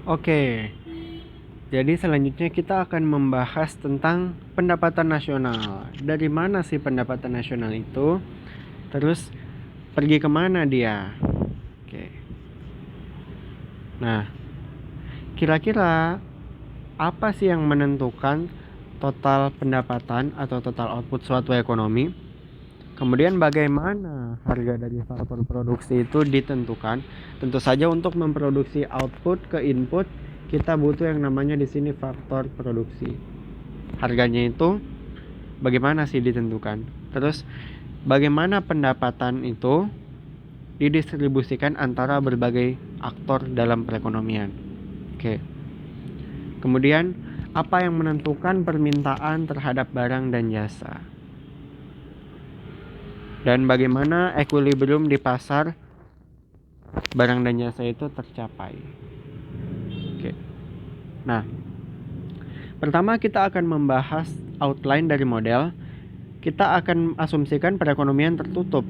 Oke, jadi selanjutnya kita akan membahas tentang pendapatan nasional. Dari mana sih pendapatan nasional itu? Terus pergi kemana dia? Oke. Nah, kira-kira apa sih yang menentukan total pendapatan atau total output suatu ekonomi? Kemudian bagaimana harga dari faktor produksi itu ditentukan? Tentu saja untuk memproduksi output ke input kita butuh yang namanya di sini faktor produksi. Harganya itu bagaimana sih ditentukan? Terus bagaimana pendapatan itu didistribusikan antara berbagai aktor dalam perekonomian? Oke. Kemudian apa yang menentukan permintaan terhadap barang dan jasa? Dan bagaimana equilibrium di pasar barang dan jasa itu tercapai. Oke. Nah, pertama kita akan membahas outline dari model. Kita akan asumsikan perekonomian tertutup.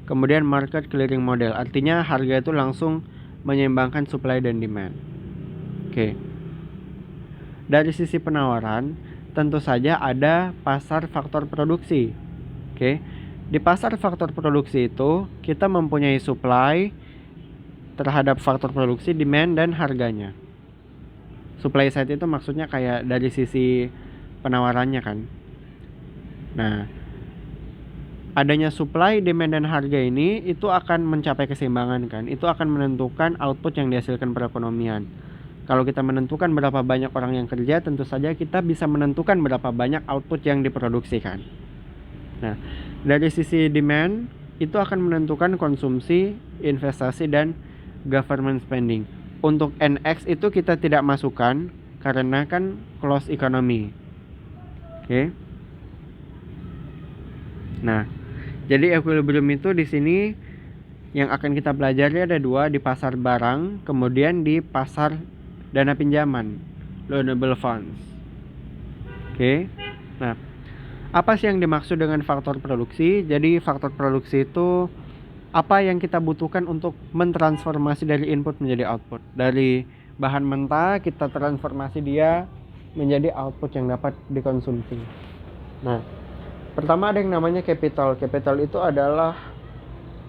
Kemudian market clearing model, artinya harga itu langsung menyeimbangkan supply dan demand. Oke. Dari sisi penawaran, tentu saja ada pasar faktor produksi. Oke. Di pasar faktor produksi itu kita mempunyai supply terhadap faktor produksi, demand, dan harganya. Supply side itu maksudnya kayak dari sisi penawarannya kan. Nah, adanya supply, demand, dan harga ini itu akan mencapai keseimbangan kan. Itu akan menentukan output yang dihasilkan perekonomian. Kalau kita menentukan berapa banyak orang yang kerja, tentu saja kita bisa menentukan berapa banyak output yang diproduksikan. Nah, dari sisi demand itu akan menentukan konsumsi, investasi, dan government spending. Untuk NX itu kita tidak masukkan karena kan closed economy. Oke. Nah, jadi equilibrium itu di sini yang akan kita pelajari ada dua, di pasar barang, kemudian di pasar dana pinjaman, loanable funds. Oke. Nah, apa sih yang dimaksud dengan faktor produksi? Jadi faktor produksi itu apa yang kita butuhkan untuk mentransformasi dari input menjadi output. Dari bahan mentah kita transformasi dia menjadi output yang dapat dikonsumsi. Nah, pertama ada yang namanya capital. Capital itu adalah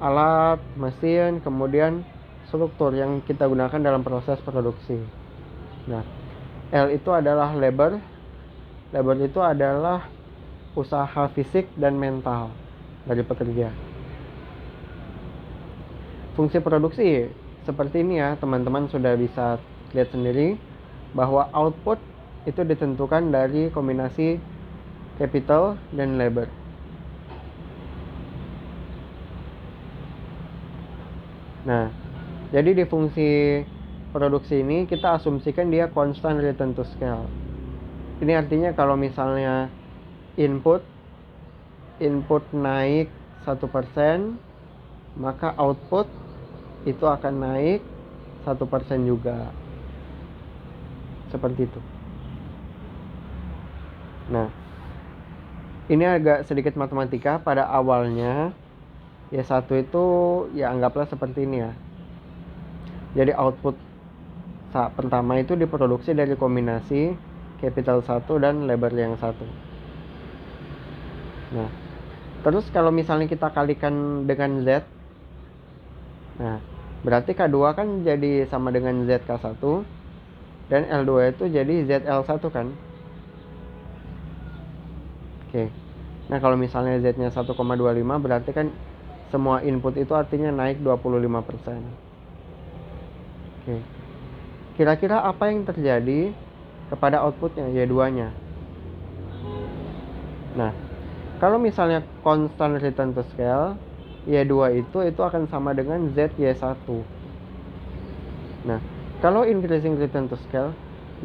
alat, mesin, kemudian struktur yang kita gunakan dalam proses produksi. Nah, L itu adalah labor. Labor itu adalah usaha fisik dan mental dari pekerja. Fungsi produksi seperti ini ya, teman-teman sudah bisa lihat sendiri bahwa output itu ditentukan dari kombinasi capital dan labor. Nah, jadi di fungsi produksi ini kita asumsikan dia constant return to scale. Ini artinya kalau misalnya input naik 1%, maka output itu akan naik 1% juga. Seperti itu. Nah, ini agak sedikit matematika. Pada awalnya Y1 itu ya anggaplah seperti ini ya. Jadi output pertama itu diproduksi dari kombinasi capital 1 dan labor yang 1. Nah, terus kalau misalnya kita kalikan dengan Z, nah berarti K2 kan jadi sama dengan ZK1 dan L2 itu jadi ZL1 kan. Oke. Nah, kalau misalnya Z-nya 1,25 berarti kan semua input itu artinya naik 25%. Oke. Kira-kira apa yang terjadi kepada outputnya Y2-nya? Nah, kalau misalnya constant return to scale, Y2 itu akan sama dengan ZY1. Nah, kalau increasing return to scale,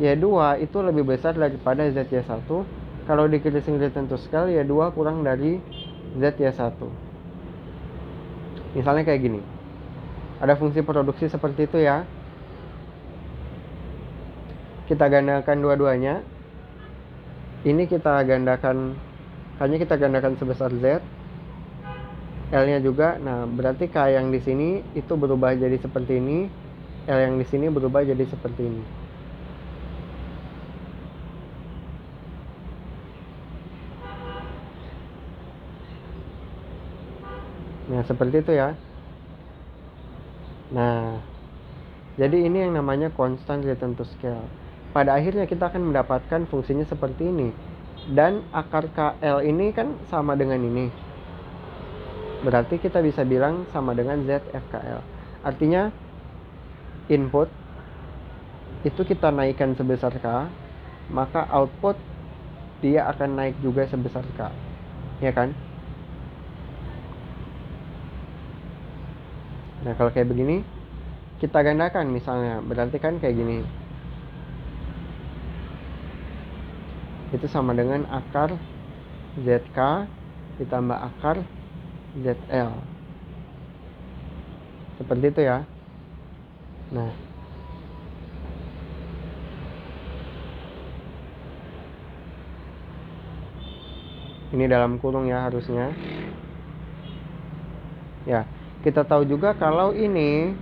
Y2 itu lebih besar daripada ZY1. Kalau decreasing return to scale, Y2 kurang dari ZY1. Misalnya kayak gini. Ada fungsi produksi seperti itu ya. Kita gandakan dua-duanya. Ini kita gandakan, hanya kita gandakan sebesar Z. L-nya juga. Nah, berarti K yang di sini itu berubah jadi seperti ini. L yang di sini berubah jadi seperti ini. Nah, seperti itu ya. Nah, jadi ini yang namanya constant return to scale. Pada akhirnya kita akan mendapatkan fungsinya seperti ini. Dan akar KL ini kan sama dengan ini. Berarti kita bisa bilang sama dengan ZFKL. Artinya input itu kita naikkan sebesar K, maka output dia akan naik juga sebesar K. Ya kan? Nah, kalau kayak begini kita gandakan misalnya, berarti kan kayak gini. Itu sama dengan akar ZK ditambah akar ZL. Seperti itu ya. Nah, ini dalam kurung ya harusnya. Ya, kita tahu juga kalau ini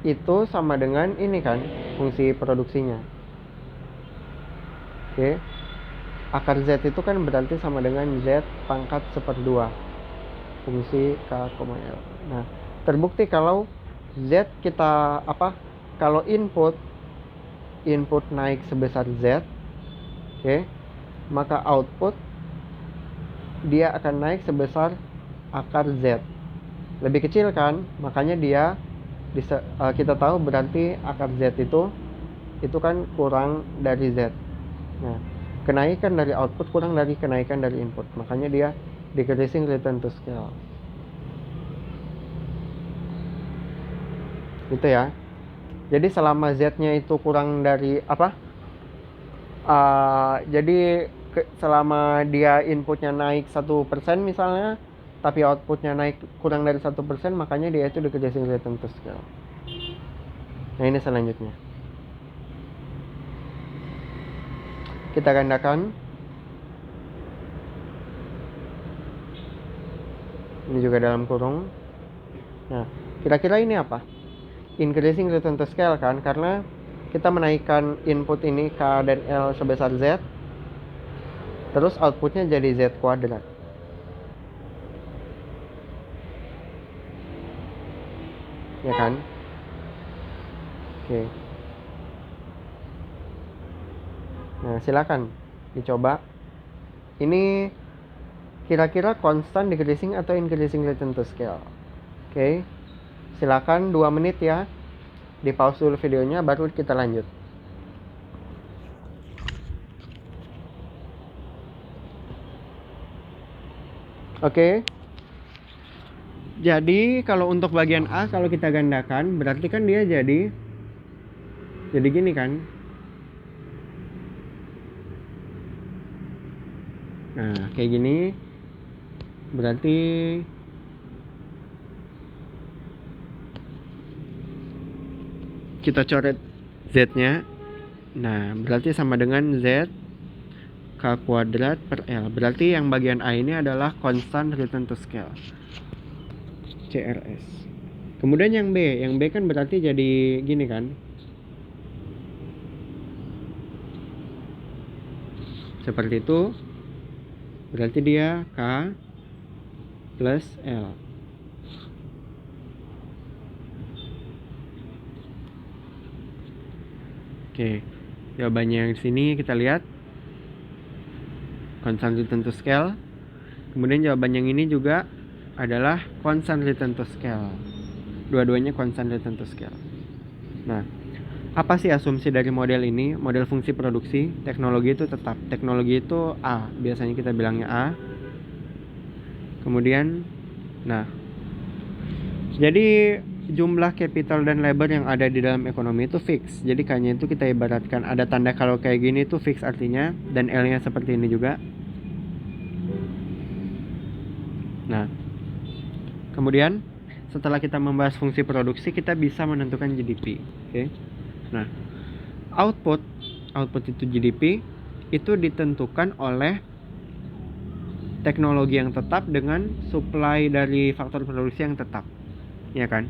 itu sama dengan ini kan, fungsi produksinya. Oke. Akar Z itu kan berarti sama dengan Z pangkat 1/2 fungsi K, L. Nah, terbukti kalau Z kita kalau input naik sebesar Z, oke, maka output dia akan naik sebesar akar Z. Lebih kecil kan, makanya dia kita tahu berarti akar Z itu kan kurang dari Z. Nah, kenaikan dari output kurang dari kenaikan dari input, makanya dia decreasing return to scale. Gitu ya. Jadi selama Z-nya itu kurang dari jadi selama dia inputnya naik 1% misalnya, tapi outputnya naik kurang dari 1%, makanya dia itu decreasing return to scale. Nah, ini selanjutnya. Kita gandakan. Ini juga dalam kurung. Nah, kira-kira ini apa? Increasing return to scale kan, karena kita menaikkan input ini K dan L sebesar Z, terus outputnya jadi Z kuadrat. Ya kan? Oke. Nah, silakan dicoba. Ini kira-kira constant decreasing atau increasing return to scale? Oke. Silakan 2 menit ya. Di pause dulu videonya baru kita lanjut. Oke. Jadi kalau untuk bagian A, kalau kita gandakan berarti kan dia jadi gini kan. Nah, kayak gini. Berarti kita coret Z-nya. Nah, berarti sama dengan Z K kuadrat per L. Berarti yang bagian A ini adalah constant return to scale, CRS. Kemudian yang B kan berarti jadi gini kan. Seperti itu. Berarti dia K plus L. Oke. Jawabannya yang di sini kita lihat constant return to scale. Kemudian jawaban yang ini juga adalah constant return to scale. Dua-duanya constant return to scale. Nah, apa sih asumsi dari model ini? Model fungsi produksi, teknologi itu tetap. Teknologi itu A, biasanya kita bilangnya A. Kemudian, nah, jadi jumlah capital dan labor yang ada di dalam ekonomi itu fix. Jadi kayaknya itu kita ibaratkan ada tanda kalau kayak gini itu fix artinya, dan L-nya seperti ini juga. Nah, kemudian setelah kita membahas fungsi produksi, kita bisa menentukan GDP. Oke. Nah, output itu GDP itu ditentukan oleh teknologi yang tetap dengan supply dari faktor produksi yang tetap. Ya kan?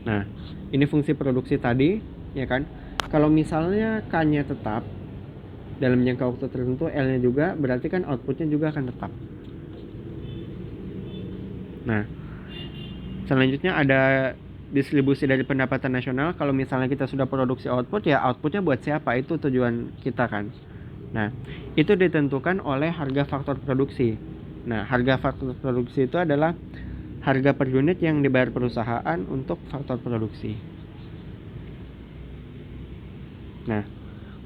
Nah, ini fungsi produksi tadi, ya kan? Kalau misalnya K-nya tetap dalam jangka waktu tertentu, L-nya juga, berarti kan outputnya juga akan tetap. Nah, selanjutnya ada distribusi dari pendapatan nasional. Kalau misalnya kita sudah produksi output, ya outputnya buat siapa? Itu tujuan kita kan. Nah, itu ditentukan oleh harga faktor produksi. Nah, harga faktor produksi itu adalah harga per unit yang dibayar perusahaan untuk faktor produksi. Nah,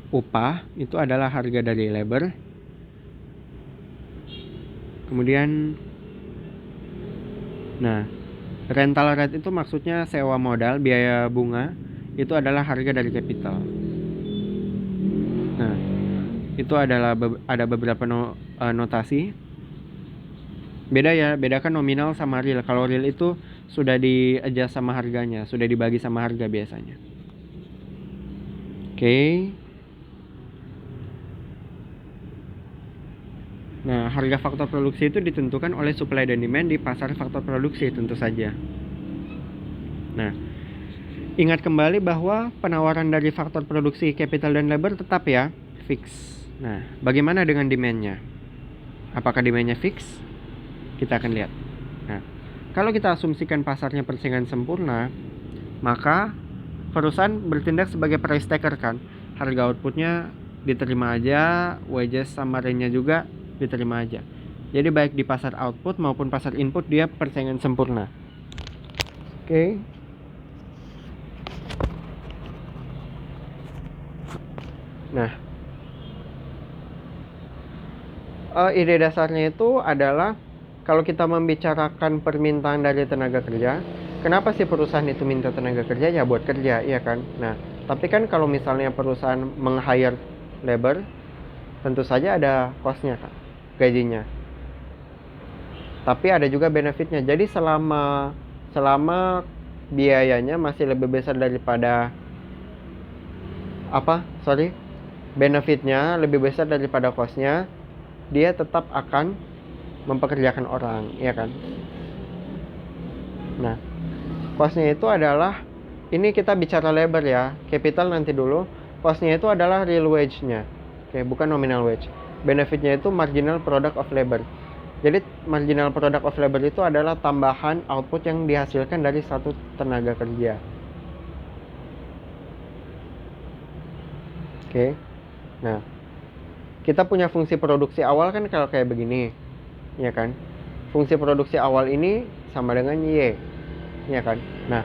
upah itu adalah harga dari labor. Kemudian, nah, rental rate itu maksudnya sewa modal, biaya bunga, itu adalah harga dari capital. Nah, itu adalah ada beberapa notasi. Beda ya, bedakan nominal sama real. Kalau real itu sudah di-adjust sama harganya, sudah dibagi sama harga biasanya. Oke. Nah, harga faktor produksi itu ditentukan oleh supply dan demand di pasar faktor produksi tentu saja. Nah, ingat kembali bahwa penawaran dari faktor produksi capital dan labor tetap ya, fix. Nah, bagaimana dengan demand-nya? Apakah demand-nya fix? Kita akan lihat. Nah, kalau kita asumsikan pasarnya persaingan sempurna, maka perusahaan bertindak sebagai price taker kan. Harga outputnya diterima aja, wages sama rent-nya juga diterima aja. Jadi baik di pasar output maupun pasar input dia persaingan sempurna. Oke. Nah, ide dasarnya itu adalah kalau kita membicarakan permintaan dari tenaga kerja, kenapa sih perusahaan itu minta tenaga kerja? Ya buat kerja, iya kan? Nah, tapi kan kalau misalnya perusahaan meng-hire labor, tentu saja ada cost-nya kan, gajinya. Tapi ada juga benefitnya. Jadi selama biayanya masih lebih besar daripada benefitnya lebih besar daripada cost-nya, dia tetap akan mempekerjakan orang, ya kan? Nah, cost-nya itu adalah, ini kita bicara labor ya, capital nanti dulu. Cost-nya itu adalah real wage-nya, oke, bukan nominal wage. Benefitnya itu marginal product of labor. Jadi marginal product of labor itu adalah tambahan output yang dihasilkan dari satu tenaga kerja. Oke. Nah, kita punya fungsi produksi awal kan kalau kayak begini, ya kan? Fungsi produksi awal ini sama dengan Y, ya kan? Nah,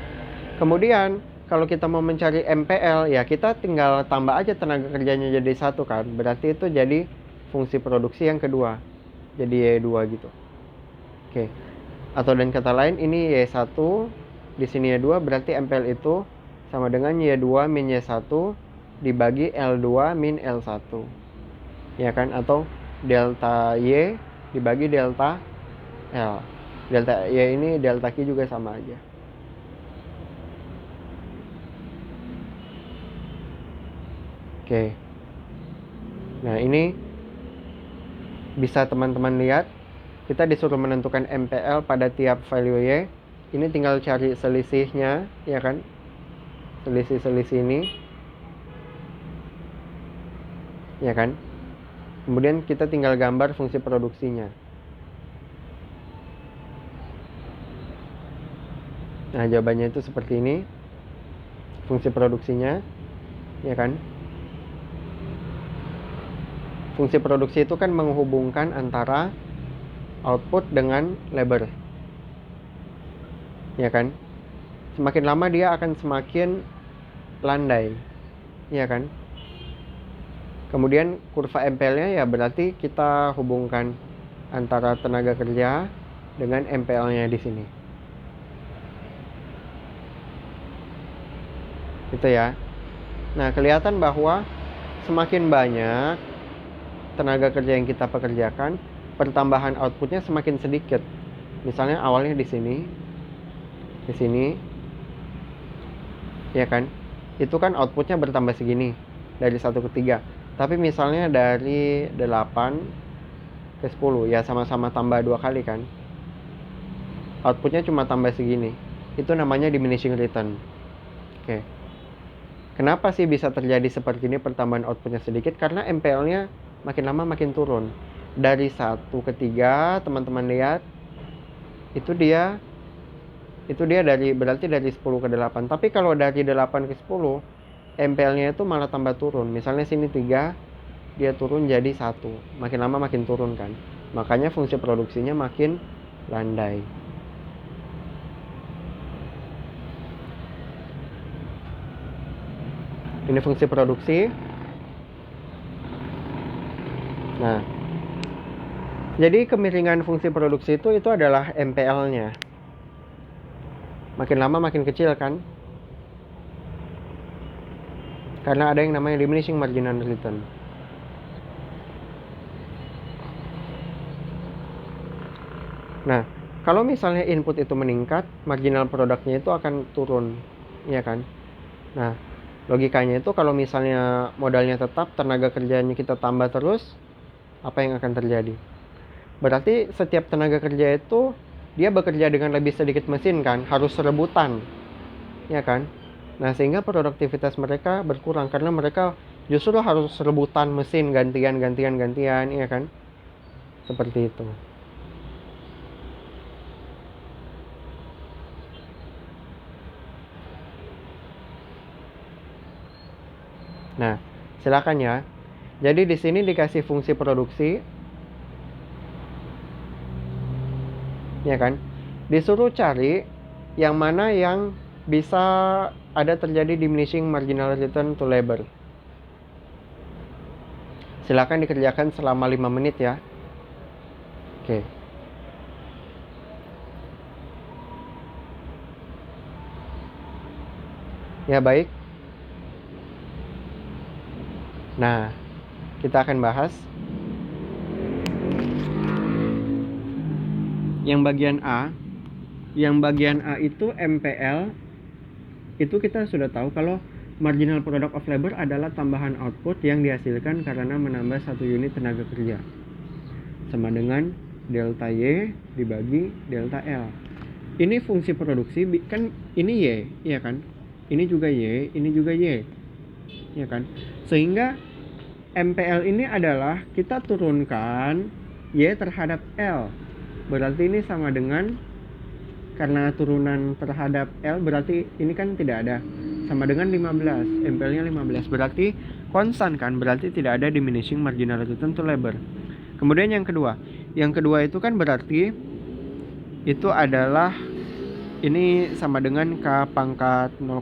kemudian kalau kita mau mencari MPL, ya kita tinggal tambah aja tenaga kerjanya jadi satu kan. Berarti itu jadi fungsi produksi yang kedua. Jadi Y2 gitu. Oke. Atau dan kata lain ini Y1, di sini Y2, berarti MPL itu sama dengan Y2 min Y1 dibagi L2 min L1. Ya kan? Atau delta Y dibagi delta L. Delta Y ini delta Q juga sama aja. Oke. Nah, ini bisa teman-teman lihat, kita disuruh menentukan MPL pada tiap value Y. Ini tinggal cari selisihnya, ya kan? Selisih ini, ya kan? Kemudian kita tinggal gambar fungsi produksinya. Nah, jawabannya itu seperti ini. Fungsi produksinya, ya kan? Fungsi produksi itu kan menghubungkan antara output dengan labor, ya kan? Semakin lama dia akan semakin landai, ya kan? Kemudian kurva MPL-nya ya berarti kita hubungkan antara tenaga kerja dengan MPL-nya di sini. Gitu ya. Nah, kelihatan bahwa semakin banyak tenaga kerja yang kita pekerjakan, pertambahan outputnya semakin sedikit. Misalnya awalnya di sini, ya kan? Itu kan outputnya bertambah segini dari 1 ke 3. Tapi misalnya dari 8 ke 10, ya sama-sama tambah 2 kali kan? Outputnya cuma tambah segini, Itu namanya diminishing return. Oke. Kenapa sih bisa terjadi seperti ini, pertambahan outputnya sedikit? Karena MPL-nya makin lama makin turun. Dari 1 ke 3, teman-teman lihat, itu dia berarti dari 10 ke 8. Tapi kalau dari 8 ke 10, MPL-nya itu malah tambah turun. Misalnya sini 3, dia turun jadi 1. Makin lama makin turun kan. Makanya fungsi produksinya makin landai. Ini fungsi produksi. Nah, jadi kemiringan fungsi produksi itu adalah MPL-nya. Makin lama makin kecil kan? Karena ada yang namanya diminishing marginal return. Nah, kalau misalnya input itu meningkat, marginal produknya itu akan turun, ya kan? Nah, logikanya itu kalau misalnya modalnya tetap, tenaga kerjanya kita tambah terus, apa yang akan terjadi? Berarti setiap tenaga kerja itu dia bekerja dengan lebih sedikit mesin kan, harus rebutan, ya kan? Nah, sehingga produktivitas mereka berkurang karena mereka justru harus rebutan mesin gantian, ya kan? Seperti itu. Nah, silakan ya. Jadi di sini dikasih fungsi produksi, ya kan? Disuruh cari yang mana yang bisa ada terjadi diminishing marginal return to labor. Silakan dikerjakan selama 5 menit ya. Oke. Ya baik. Nah, kita akan bahas yang bagian A. Yang bagian A itu MPL. Itu kita sudah tahu kalau marginal product of labor adalah tambahan output yang dihasilkan karena menambah 1 unit tenaga kerja. Sama dengan delta Y dibagi delta L. Ini fungsi produksi kan, ini Y, ya kan? Ini juga Y, ini juga Y. Ya kan? Sehingga MPL ini adalah kita turunkan Y terhadap L. Berarti ini sama dengan, karena turunan terhadap L berarti ini kan tidak ada, sama dengan 15. MPL-nya 15. Berarti konstan kan? Berarti tidak ada diminishing marginal return to labor. Kemudian yang kedua itu kan berarti itu adalah ini sama dengan K pangkat 0,5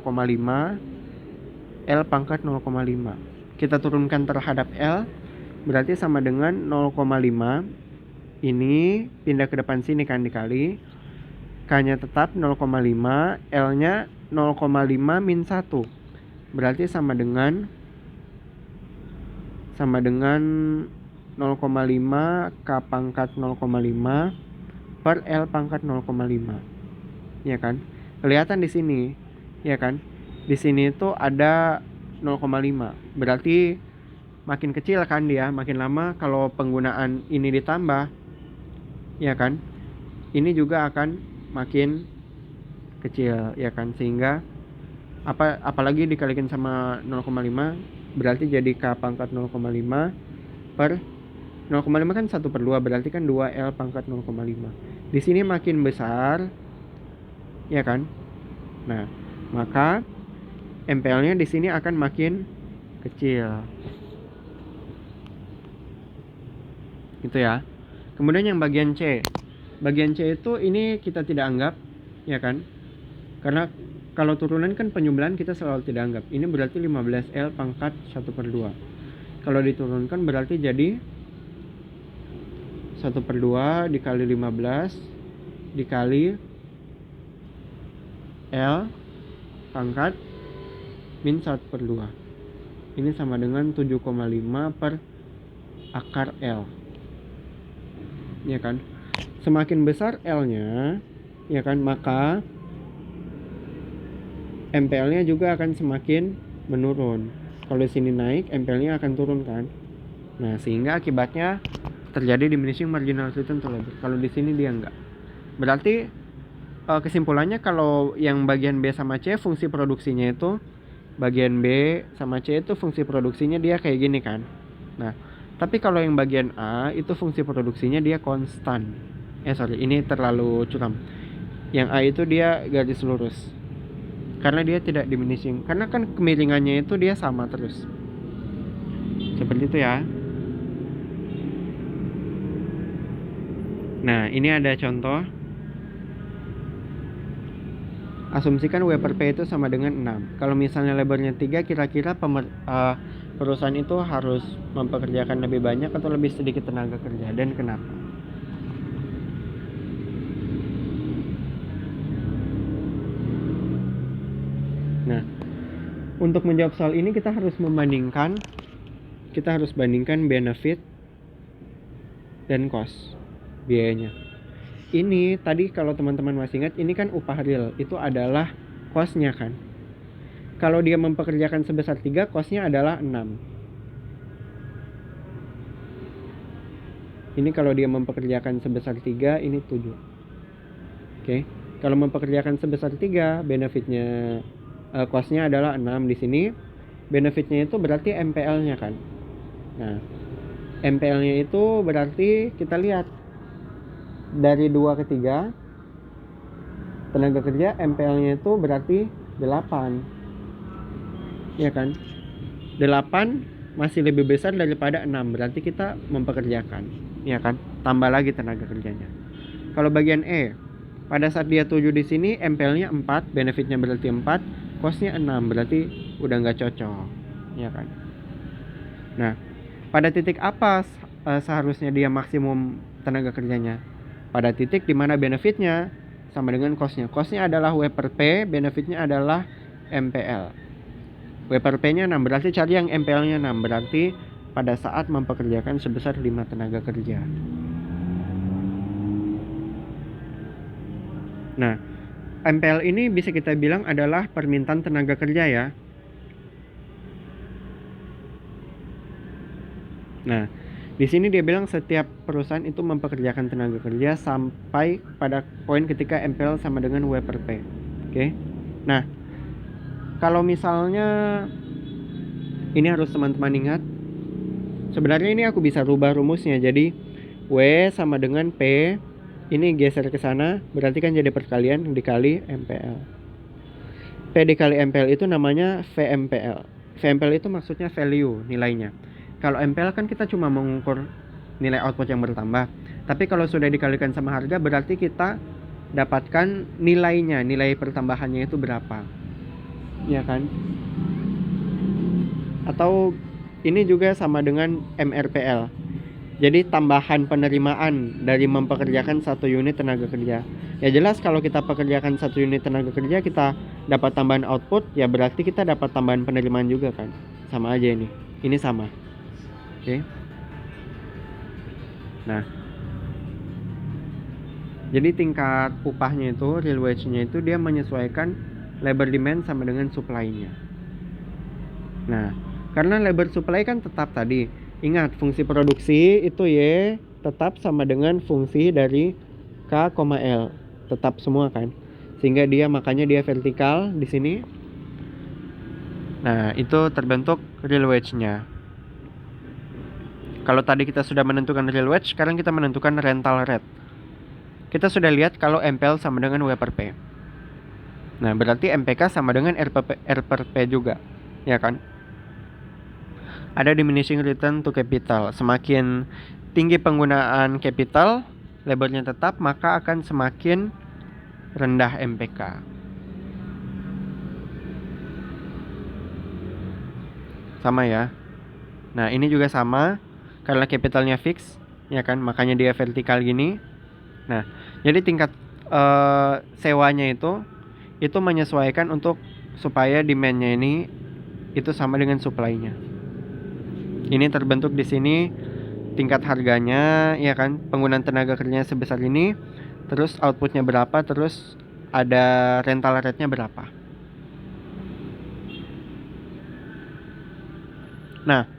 L pangkat 0,5. Kita turunkan terhadap L berarti sama dengan 0,5. Ini pindah ke depan sini kan, dikali K-nya tetap 0,5, L-nya 0,5 min 1. Berarti sama dengan 0,5 K pangkat 0,5 per L pangkat 0,5. Ya kan? Kelihatan di sini, ya kan? Di sini itu ada 0,5. Berarti makin kecil kan dia, makin lama kalau penggunaan ini ditambah, ya kan? Ini juga akan makin kecil, ya kan? Sehingga apalagi dikalikan sama 0,5 berarti jadi K pangkat 0,5 per 0,5 kan 1/2, berarti kan 2L pangkat 0,5. Di sini makin besar, ya kan? Nah, maka MPL-nya di sini akan makin kecil. Gitu ya. Kemudian yang bagian C. Bagian C itu ini kita tidak anggap, ya kan? Karena kalau turunan kan penyumbelan kita selalu tidak anggap. Ini berarti 15L pangkat 1/2. Kalau diturunkan berarti jadi 1/2 dikali 15 dikali L pangkat min 1/2. Ini sama dengan 7,5 per akar L. Ya kan? Semakin besar L-nya, ya kan, maka MPL-nya juga akan semakin menurun. Kalau di sini naik, MPL-nya akan turun kan? Nah, sehingga akibatnya terjadi diminishing marginal return to labor. Kalau di sini dia enggak. Berarti kesimpulannya kalau yang bagian B sama C fungsi produksinya itu, bagian B sama C itu fungsi produksinya dia kayak gini kan. Nah, tapi kalau yang bagian A itu fungsi produksinya dia konstan. Ini terlalu curam. Yang A itu dia garis lurus. Karena dia tidak diminishing. Karena kan kemiringannya itu dia sama terus. Seperti itu ya. Nah, ini ada contoh. Asumsikan W per P itu sama dengan 6. Kalau misalnya lebarnya 3, kira-kira perusahaan itu harus mempekerjakan lebih banyak atau lebih sedikit tenaga kerja, dan kenapa? Nah, untuk menjawab soal ini kita harus bandingkan benefit dan cost, biayanya. Ini tadi kalau teman-teman masih ingat, ini kan upah real, itu adalah cost-nya kan. Kalau dia mempekerjakan sebesar 3, cost-nya adalah 6. Ini kalau dia mempekerjakan sebesar 3, ini 7. Oke. Kalau mempekerjakan sebesar 3, benefitnya cost-nya adalah 6 di sini. Benefitnya itu berarti MPL-nya kan. Nah, MPL-nya itu berarti kita lihat dari 2 ke 3 tenaga kerja, MPL-nya itu berarti 8. Ya kan? 8 masih lebih besar daripada 6, berarti kita mempekerjakan, ya kan? Tambah lagi tenaga kerjanya. Kalau bagian E, pada saat dia 7 di sini, MPL-nya 4, benefitnya berarti 4, cost-nya 6, berarti udah nggak cocok, ya kan? Nah, pada titik apa seharusnya dia maksimum tenaga kerjanya? Pada titik dimana benefitnya sama dengan cost-nya. Cost-nya adalah W per P, benefitnya adalah MPL. W per P-nya 6, berarti cari yang MPL-nya 6, berarti pada saat mempekerjakan sebesar 5 tenaga kerja. Nah, MPL ini bisa kita bilang adalah permintaan tenaga kerja ya. Nah, di sini dia bilang setiap perusahaan itu mempekerjakan tenaga kerja sampai pada poin ketika MPL sama dengan W per P. Oke. Nah, kalau misalnya ini harus teman-teman ingat. Sebenarnya ini aku bisa rubah rumusnya. Jadi W sama dengan P, ini geser ke sana, berarti kan jadi perkalian dikali MPL. P dikali MPL itu namanya VMPL. VMPL itu maksudnya value, nilainya. Kalau MPL kan kita cuma mengukur nilai output yang bertambah. Tapi kalau sudah dikalikan sama harga, berarti kita dapatkan nilainya, nilai pertambahannya itu berapa. Ya kan? Atau ini juga sama dengan MRPL. Jadi tambahan penerimaan dari mempekerjakan 1 unit tenaga kerja. Ya jelas kalau kita pekerjakan 1 unit tenaga kerja, kita dapat tambahan output, ya berarti kita dapat tambahan penerimaan juga kan. Sama aja ini. Ini sama. Oke. Nah, jadi tingkat upahnya itu, real wage-nya itu dia menyesuaikan labor demand sama dengan supply-nya. Nah, karena labor supply kan tetap tadi. Ingat, fungsi produksi itu Y tetap sama dengan fungsi dari K, L. Tetap semua kan. Sehingga makanya dia vertikal di sini. Nah, itu terbentuk real wage-nya. Kalau tadi kita sudah menentukan real wage, sekarang kita menentukan rental rate. Kita sudah lihat kalau MPL sama dengan W per P. Nah, berarti MPK sama dengan R per P juga, ya kan? Ada diminishing return to capital. Semakin tinggi penggunaan capital, lebarnya tetap, maka akan semakin rendah MPK. Sama ya. Nah, ini juga sama. Karena capitalnya fix, ya kan? Makanya dia vertikal gini. Nah, jadi tingkat sewanya itu menyesuaikan untuk supaya demand-nya ini itu sama dengan supply-nya. Ini terbentuk di sini tingkat harganya, ya kan? Penggunaan tenaga kerjanya sebesar ini, terus outputnya berapa, terus ada rental rate-nya berapa. Nah,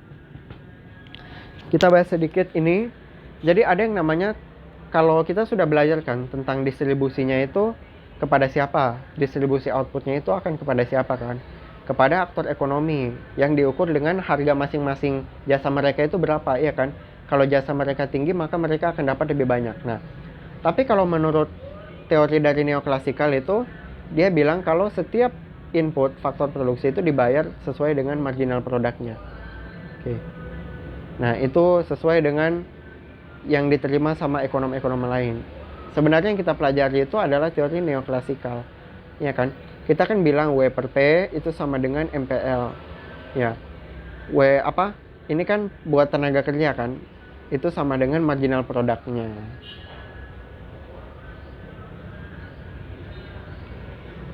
kita bahas sedikit ini. Jadi ada yang namanya, kalau kita sudah belajar kan tentang distribusinya itu, kepada siapa? Distribusi outputnya itu akan kepada siapa kan? Kepada aktor ekonomi yang diukur dengan harga masing-masing jasa mereka itu berapa, ya kan? Kalau jasa mereka tinggi maka mereka akan dapat lebih banyak. Nah, tapi kalau menurut teori dari neoklasikal itu dia bilang kalau setiap input faktor produksi itu dibayar sesuai dengan marginal produknya. Oke. Nah, itu sesuai dengan yang diterima sama ekonom-ekonom lain. Sebenarnya yang kita pelajari itu adalah teori neoklasikal, ya kan? Kita kan bilang W per P itu sama dengan MPL, ya. W apa? Ini kan buat tenaga kerja kan? Itu sama dengan marginal produknya.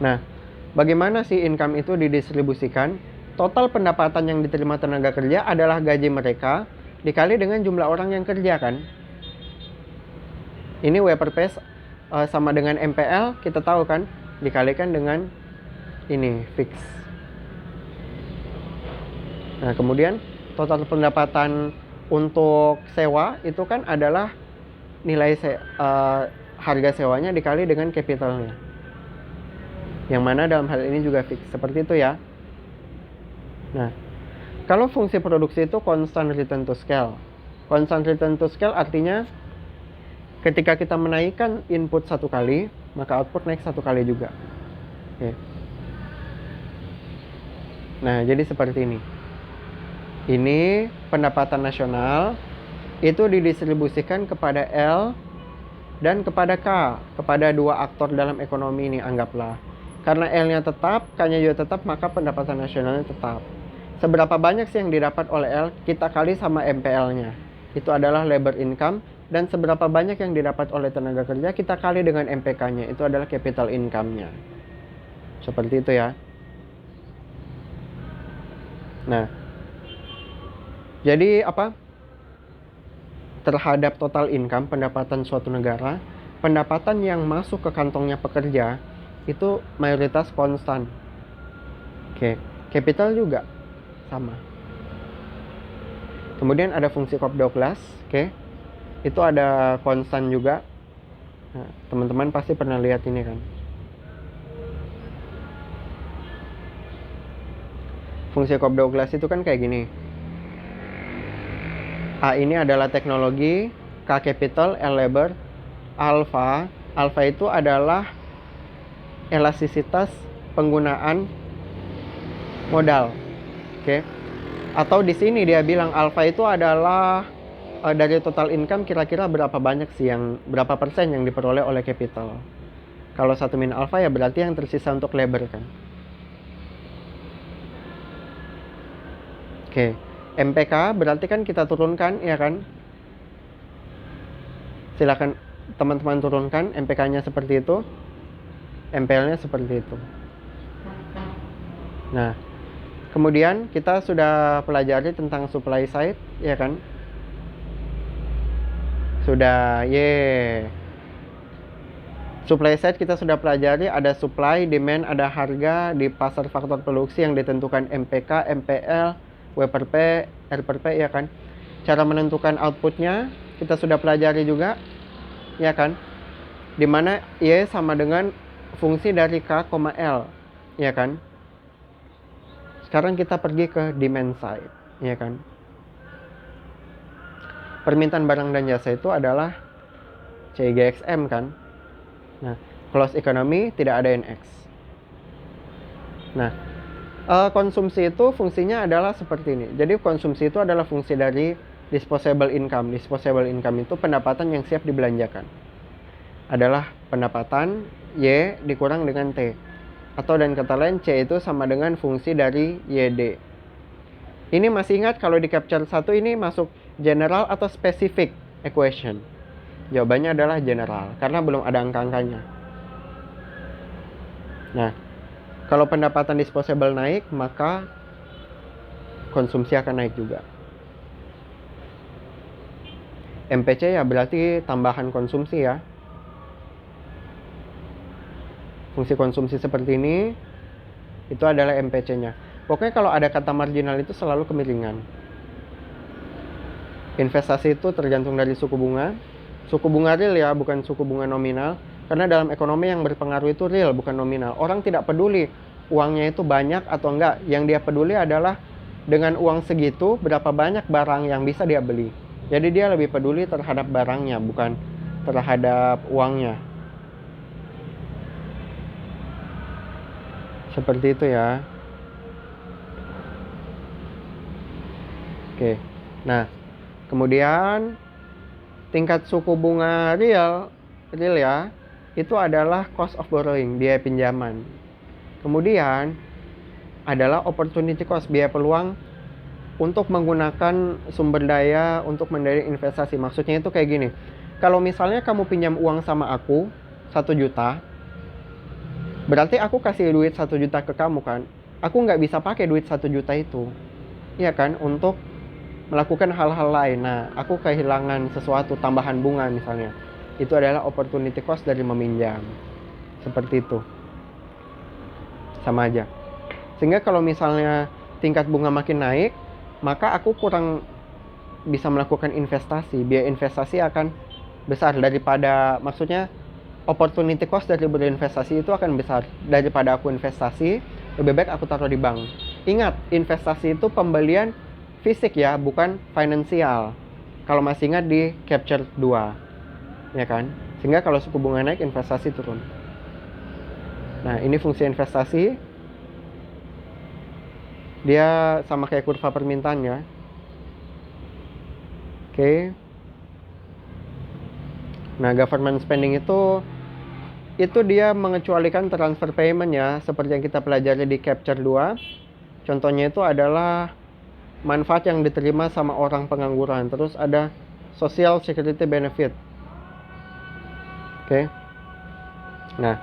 Nah, bagaimana sih income itu didistribusikan? Total pendapatan yang diterima tenaga kerja adalah gaji mereka dikali dengan jumlah orang yang kerja kan? Ini W per P sama dengan MPL, kita tahu kan, dikalikan dengan ini fix. Nah, kemudian total pendapatan untuk sewa itu kan adalah nilai harga sewanya dikali dengan capitalnya, yang mana dalam hal ini juga fix, seperti itu ya. Nah, kalau fungsi produksi itu constant return to scale. Constant return to scale artinya ketika kita menaikkan input satu kali, maka output naik satu kali juga. Oke. Nah, jadi seperti ini. Ini pendapatan nasional itu didistribusikan kepada L dan kepada K, kepada dua aktor dalam ekonomi ini anggaplah. Karena L-nya tetap, K-nya juga tetap, maka pendapatan nasionalnya tetap. Seberapa banyak sih yang didapat oleh L, kita kali sama MPL-nya. Itu adalah labor income. Dan seberapa banyak yang didapat oleh tenaga kerja, kita kali dengan MPK-nya. Itu adalah capital income-nya. Seperti itu ya. Nah, jadi apa? Terhadap total income, pendapatan suatu negara, pendapatan yang masuk ke kantongnya pekerja, itu mayoritas konstan. Oke, capital juga sama. Kemudian ada fungsi Cobb-Douglas, oke. Itu ada konstan juga. Nah, teman-teman pasti pernah lihat ini kan. Fungsi Cobb-Douglas itu kan kayak gini. A ini adalah teknologi, K capital, L labor, alpha. Alpha itu adalah elastisitas penggunaan modal. Oke. Atau di sini dia bilang alpha itu adalah dari total income kira-kira berapa banyak sih berapa persen yang diperoleh oleh capital. Kalau 1 min alpha ya berarti yang tersisa untuk labor kan. Oke, MPK berarti kan kita turunkan ya kan. Silakan teman-teman turunkan MPK-nya seperti itu, MPL-nya seperti itu. Nah, kemudian kita sudah pelajari tentang supply side ya kan. Sudah, supply side kita sudah pelajari, ada supply, demand, ada harga di pasar faktor produksi yang ditentukan MPK, MPL, W per P, R per P ya kan. Cara menentukan outputnya kita sudah pelajari juga ya kan. Dimana Y sama dengan fungsi dari K, L ya kan. Sekarang kita pergi ke demand side ya kan. Permintaan barang dan jasa itu adalah CIGXM kan. Nah, closed economy tidak ada NX. Nah, konsumsi itu fungsinya adalah seperti ini. Jadi konsumsi itu adalah fungsi dari disposable income. Disposable income itu pendapatan yang siap dibelanjakan. Adalah pendapatan Y dikurang dengan T. Atau dan kata lain C itu sama dengan fungsi dari YD. Ini masih ingat kalau di capture 1 ini masuk general atau specific equation? Jawabannya adalah general, karena belum ada angka-angkanya. Nah, kalau pendapatan disposable naik, maka konsumsi akan naik juga. MPC ya berarti tambahan konsumsi ya. Fungsi konsumsi seperti ini, itu adalah MPC-nya. Pokoknya kalau ada kata marginal itu selalu kemiringan. Investasi itu tergantung dari suku bunga. Suku bunga real ya, bukan suku bunga nominal. Karena dalam ekonomi yang berpengaruh itu real, bukan nominal. Orang tidak peduli uangnya itu banyak atau enggak. Yang dia peduli adalah dengan uang segitu berapa banyak barang yang bisa dia beli. Jadi dia lebih peduli terhadap barangnya, bukan terhadap uangnya. Seperti itu ya. Oke. Nah, kemudian tingkat suku bunga real ya, itu adalah cost of borrowing, biaya pinjaman. Kemudian adalah opportunity cost, biaya peluang untuk menggunakan sumber daya untuk mendaya investasi. Maksudnya itu kayak gini. Kalau misalnya kamu pinjam uang sama aku 1 juta, berarti aku kasih duit 1 juta ke kamu kan. Aku nggak bisa pakai duit 1 juta itu, iya kan, untuk melakukan hal-hal lain. Nah, aku kehilangan sesuatu, tambahan bunga misalnya. Itu adalah opportunity cost dari meminjam. Seperti itu. Sama aja. Sehingga kalau misalnya tingkat bunga makin naik, maka aku kurang bisa melakukan investasi. Biaya investasi akan besar daripada, maksudnya opportunity cost dari berinvestasi itu akan besar. Daripada aku investasi, lebih baik aku taruh di bank. Ingat, investasi itu pembelian fisik ya, bukan finansial. Kalau masih ingat di capture 2, ya kan? Sehingga kalau suku bunga naik, investasi turun. Nah, ini fungsi investasi. Dia sama kayak kurva permintaan ya. Oke. Nah, government spending itu dia mengecualikan transfer payment ya, seperti yang kita pelajari di capture 2. Contohnya itu adalah manfaat yang diterima sama orang pengangguran. Terus ada social security benefit. Oke. Nah,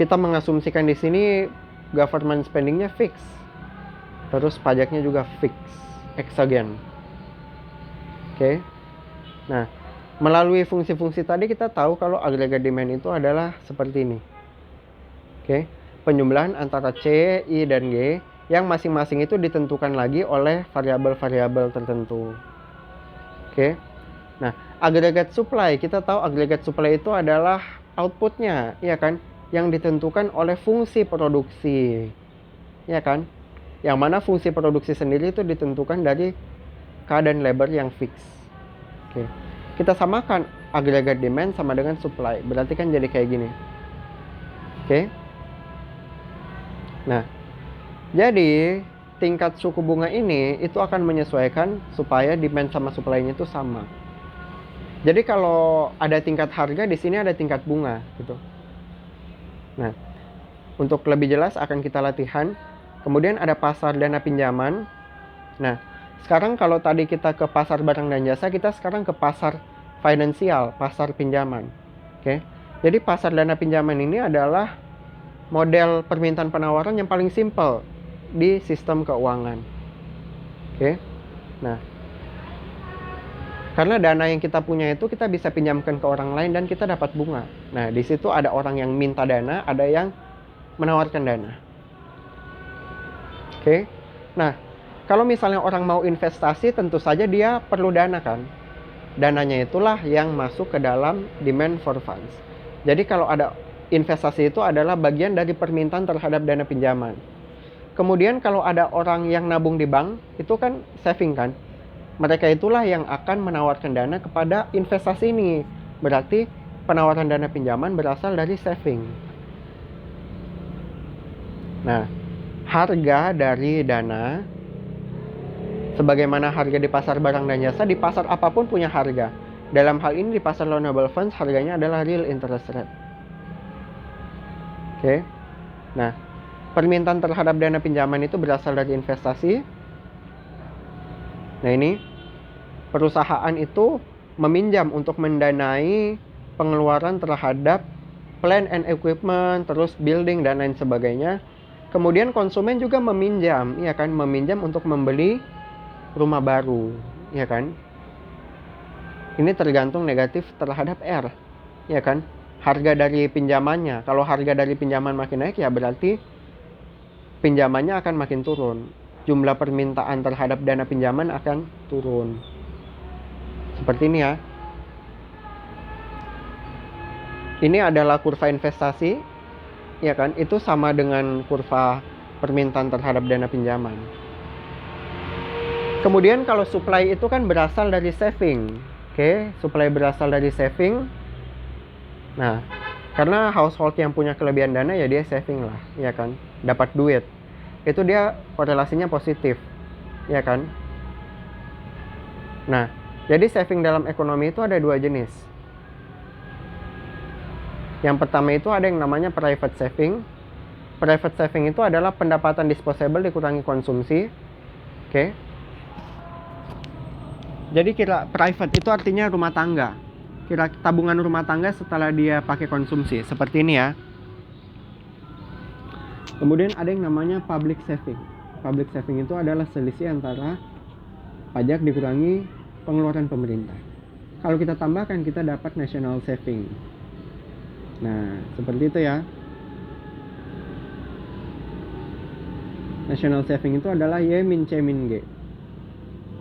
kita mengasumsikan di sini government spendingnya fix. Terus pajaknya juga fix, exogen. Oke. Nah, melalui fungsi-fungsi tadi kita tahu kalau aggregate demand itu adalah seperti ini. Oke. Penjumlahan antara C, I, dan G yang masing-masing itu ditentukan lagi oleh variabel-variabel tertentu. Oke. Nah, aggregate supply, kita tahu aggregate supply itu adalah outputnya, ya kan? Yang ditentukan oleh fungsi produksi, ya kan? Yang mana fungsi produksi sendiri itu ditentukan dari K dan labor yang fix. Oke. Kita samakan aggregate demand sama dengan supply, berarti kan jadi kayak gini. Oke. Nah, jadi tingkat suku bunga ini itu akan menyesuaikan supaya demand sama supply-nya itu sama. Jadi kalau ada tingkat harga, di sini ada tingkat bunga gitu. Nah, untuk lebih jelas akan kita latihan. Kemudian ada pasar dana pinjaman. Nah, sekarang kalau tadi kita ke pasar barang dan jasa, kita sekarang ke pasar finansial, pasar pinjaman. Oke. Jadi pasar dana pinjaman ini adalah model permintaan penawaran yang paling simpel di sistem keuangan. Oke. Nah, karena dana yang kita punya itu kita bisa pinjamkan ke orang lain dan kita dapat bunga. Nah, di situ ada orang yang minta dana, ada yang menawarkan dana. Oke. Nah, kalau misalnya orang mau investasi, tentu saja dia perlu dana kan. Dananya itulah yang masuk ke dalam demand for funds. Jadi kalau ada investasi itu adalah bagian dari permintaan terhadap dana pinjaman. Kemudian kalau ada orang yang nabung di bank, itu kan saving kan. Mereka itulah yang akan menawarkan dana kepada investasi ini. Berarti penawaran dana pinjaman berasal dari saving. Nah, harga dari dana, sebagaimana harga di pasar barang dan jasa, di pasar apapun punya harga. Dalam hal ini di pasar loanable funds harganya adalah real interest rate. Oke. Nah, permintaan terhadap dana pinjaman itu berasal dari investasi. Nah, ini perusahaan itu meminjam untuk mendanai pengeluaran terhadap plant and equipment, terus building dan lain sebagainya. Kemudian konsumen juga meminjam, ya kan, meminjam untuk membeli rumah baru, ya kan. Ini tergantung negatif terhadap R, ya kan. Harga dari pinjamannya, kalau harga dari pinjaman makin naik ya berarti pinjamannya akan makin turun. Jumlah permintaan terhadap dana pinjaman akan turun. Seperti ini ya. Ini adalah kurva investasi, ya kan? Itu sama dengan kurva permintaan terhadap dana pinjaman. Kemudian kalau supply itu kan berasal dari saving. Oke, supply berasal dari saving. Nah, karena household yang punya kelebihan dana ya dia saving lah, ya kan? Dapat duit. Itu dia korelasinya positif, ya kan? Nah, jadi saving dalam ekonomi itu ada dua jenis. Yang pertama itu ada yang namanya private saving. Private saving itu adalah pendapatan disposable dikurangi konsumsi. Oke. Jadi private itu artinya rumah tangga. Tabungan rumah tangga setelah dia pakai konsumsi. Seperti ini ya. Kemudian ada yang namanya public saving. Public saving itu adalah selisih antara pajak dikurangi pengeluaran pemerintah. Kalau kita tambahkan, kita dapat national saving. Nah, seperti itu ya. National saving itu adalah Y min C min G.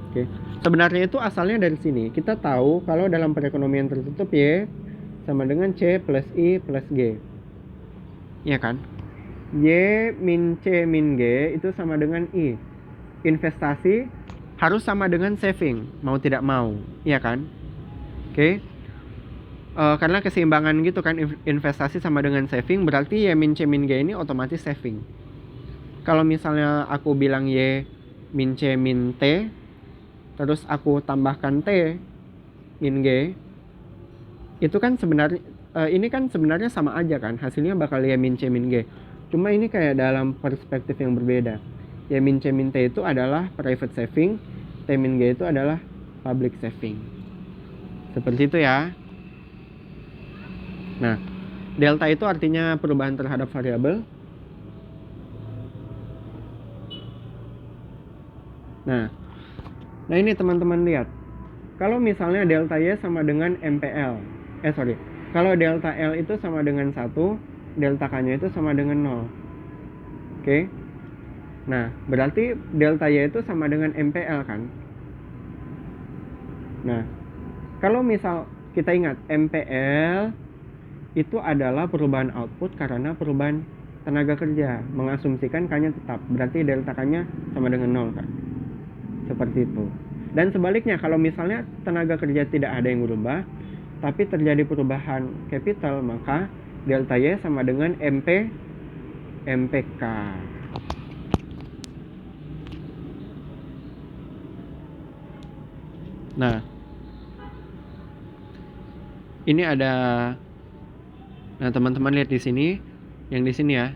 Oke. Sebenarnya itu asalnya dari sini. Kita tahu kalau dalam perekonomian tertutup Y sama dengan C plus I plus G. Iya kan? Y min C min G itu sama dengan I. Investasi harus sama dengan saving, mau tidak mau. Iya kan? Oke. Karena keseimbangan gitu kan, investasi sama dengan saving, berarti Y min C min G ini otomatis saving. Kalau misalnya aku bilang Y min C min T, terus aku tambahkan T min G, itu kan sebenarnya ini kan sebenarnya sama aja kan, hasilnya bakal Y min C min G. Cuma ini kayak dalam perspektif yang berbeda. Y min C min T itu adalah private saving, T min G itu adalah public saving. Seperti itu ya. Nah, delta itu artinya perubahan terhadap variabel. Nah ini teman-teman lihat. Kalau misalnya delta Y sama dengan MPL. Kalau delta L itu sama dengan 1, delta K-nya itu sama dengan 0. Oke. Nah, berarti delta Y itu sama dengan MPL kan? Nah, kalau misal kita ingat MPL itu adalah perubahan output karena perubahan tenaga kerja, mengasumsikan K-nya tetap. Berarti delta K-nya sama dengan 0 kan? Seperti itu. Dan sebaliknya, kalau misalnya tenaga kerja tidak ada yang berubah, tapi terjadi perubahan capital, maka delta Y sama dengan MPK. Nah, ini ada. Nah, teman-teman lihat di sini, yang di sini ya.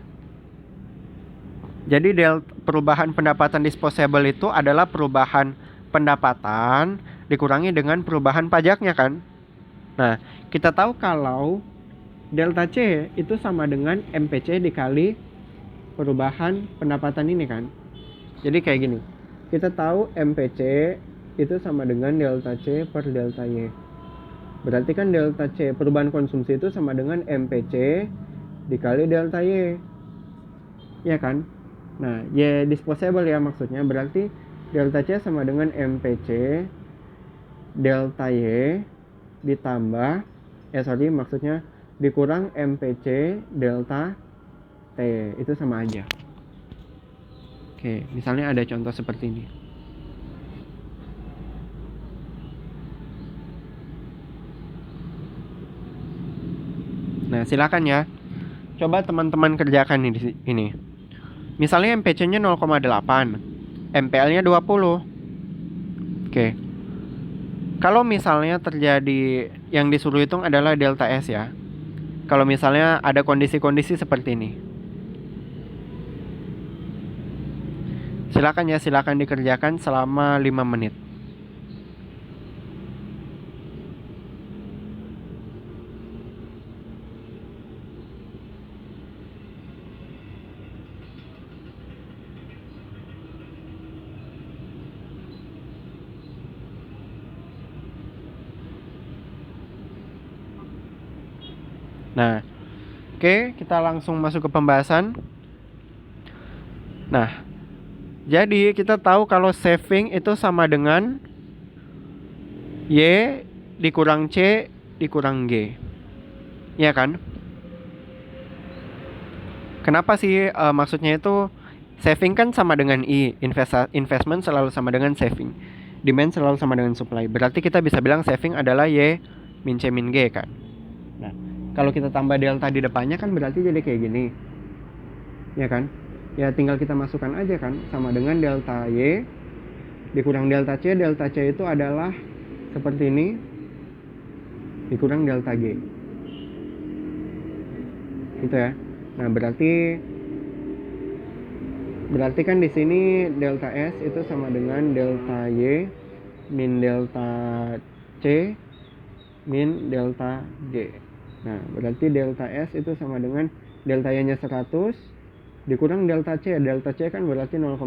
Jadi perubahan pendapatan disposable itu adalah perubahan pendapatan dikurangi dengan perubahan pajaknya kan. Nah, kita tahu kalau delta C itu sama dengan MPC dikali perubahan pendapatan ini kan. Jadi kayak gini. Kita tahu MPC itu sama dengan delta C per delta Y. Berarti kan delta C perubahan konsumsi itu sama dengan MPC dikali delta Y. Ya kan? Nah, Y disposable ya maksudnya, berarti delta C sama dengan MPC delta Y ditambah maksudnya dikurang MPC delta T, itu sama aja. Oke, misalnya ada contoh seperti ini. Nah, silakan ya. Coba teman-teman kerjakan ini. Misalnya MPC-nya 0,8, MPL-nya 20. Oke. Kalau misalnya terjadi yang disuruh hitung adalah delta S ya. Kalau misalnya ada kondisi-kondisi seperti ini. Silakan dikerjakan selama 5 menit. Nah, oke, kita langsung masuk ke pembahasan. Nah, jadi kita tahu kalau saving itu sama dengan Y dikurang C dikurang G. Iya kan? Kenapa sih maksudnya itu saving kan sama dengan I, investment selalu sama dengan saving. Demand selalu sama dengan supply. Berarti kita bisa bilang saving adalah Y min C min G kan. Nah, kalau kita tambah delta di depannya kan berarti jadi kayak gini. Ya kan? Ya tinggal kita masukkan aja kan, sama dengan delta Y dikurang delta C. Delta C itu adalah seperti ini dikurang delta G. Gitu ya. Nah, berarti kan di sini delta S itu sama dengan delta Y min delta C min delta G. Nah, berarti delta S itu sama dengan delta Y-nya 100 dikurang delta C. Delta C kan berarti 0,8